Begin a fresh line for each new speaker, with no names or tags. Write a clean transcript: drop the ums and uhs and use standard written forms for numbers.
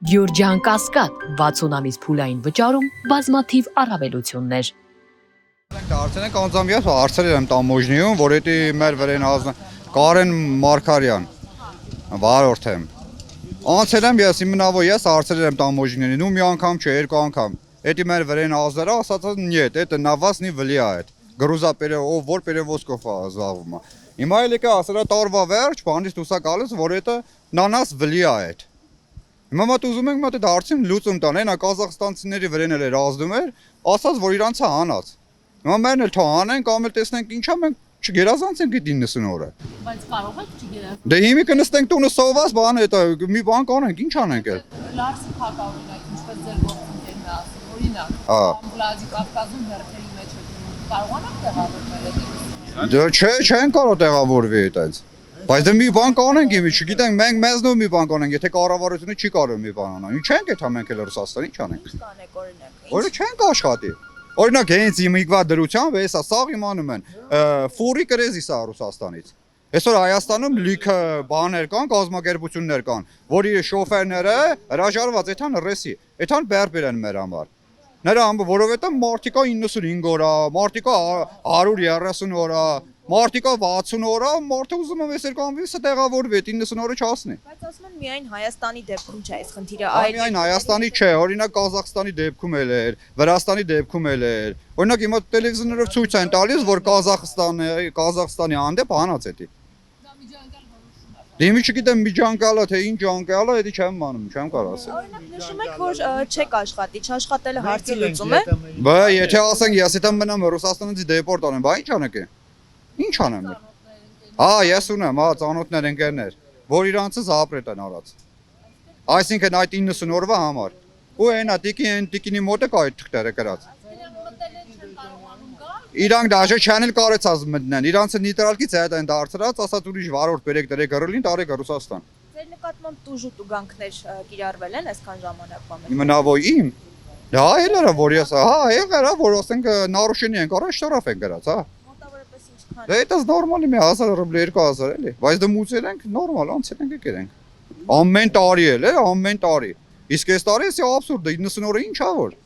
Գյուրջան Կասկադ 60 ամիս փուլային վճարում բազմաթիվ առավելություններ։
Դարձել ենք անձամյաց հարցրել եմ տամոժնիում, որ էդի մեր վրեն Կարեն Մարկարյան վարորդ եմ։ Անցել եմ ես իմնավո ես հարցրել եմ տամոժնիներին, ու մի անգամ չէ, երկու անգամ։ Էդի մեր վրեն ազդերա ասաց нет, это на вас не влияет։ Груза որ перевозкով զբաղվում է։ Հիմա էլ եկա ասել տարվա վերջ, բանից դուսա գալիս, որ это на нас влияет։ Հիմա մոտ ուզում ենք մոտ այդ հարցին լուծում տան, այնա կազախստանցիների վրեն էլ էր ազդում էր, ասած որ իրանց է հանած։ Հիմա մերն էլ թող անեն, կամ էլ տեսնենք ինչա մենք չգերազանցենք այդ 90 օրը։
Բայց կարող եք չգերազանցել։
Դե հիմա կնստենք տունը սոված, բան է, մի բան կանենք, ինչ անենք էլ։
Լարսը փակավորինակ, ինչպես ձեր գործընկերն է ասում, օրինակ, Վլադիկավկազում հերթերի մեջ կարողանաք տեղավորվել այդ։
Դե չէ, չեն կարող տեղավորվի այդպես։ Բայց դե մի բան կանենք, իմի չգիտենք, մենք մեզնով մի բան կանենք, եթե կառավարությունը չի կարող մի բան անալ։ Ինչ ենք եթե մենք էլ Ռուսաստան, ինչ անենք։
Կանեք օրինակ։
Որը չենք աշխատի։ Օրինակ հենց իմիգվա դրությամբ էսա սաղ իմանում են, ֆուրի կրեզի սա Ռուսաստանից։ Այսօր Հայաստանում լիքը բաներ կան, կազմակերպություններ կան, որի շոֆերները հրաժարված էթան ռեսի, էթան բերբեր են մեր համար։ Նրա որովհետև մարտիկա 95 օրա, մարտիկա 130 օրա, մարտիկա 60 օրա, մարդը ուզում է վեսեր կանվիսը տեղավորվի, 90 օրը չասնի։
Բայց ասում են միայն Հայաստանի դեպքում չէ այս խնդիրը,
Միայն Հայաստանի չէ, օրինակ Կազախստանի դեպքում էլ էր, Վրաստանի դեպքում էլ էր։ Օրինակ հիմա տելևիզիոներով ցույց են տալիս, որ Կազախստանի հանդեպ հանած էդի։ Դեմի չգիտեմ միջանկալա թե ինչ անկալա, էդի չեմ անում, չեմ կարող ասել։
Օրինակ նշում եք, որ չեք աշխատի, չաշխատելը հարցի լուծում է։
Բա եթե ասենք ես եթե մնամ Ռուսաստանից դեպորտ անեմ, բա ինչ անեք։ Ինչ անեմ։ Ես ունեմ, ծանոթներ ընկերներ, որ իրանցը զապրետ են արած։ Այսինքն այդ 90 օրվա համար։ Ու այնա տիկինի մոտ է կա այդ թղթերը գրած։ Իրանք դաժե չան էլ կարեցած մտնեն, իրանցը նիտրալքից այդ են դարձրած, ասած ուրիշ վարորդ բերեք դրեք գրելին, տարեք Ռուսաստան։
Ձեր նկատմամբ տուժու տուգանքներ կիրառվել են այսքան ժամանակվա մեջ։
Իմնավո իմ։ Դա էլ era որ ես, եղերա որ ասենք նարուշենի են կարա շտարաֆ են գրած,
Մոտավորապես ինչքան։
Դե դա նորմալի մի 1000 ռուբլի 2000 էլի, բայց դե մուծել ենք նորմալ, անցել ենք եկել ենք։ Ամեն տարի էլ է, ամեն տարի։ Իսկ այս տարի էսի աբսուրդ է, 90 օրը ինչ ա որ։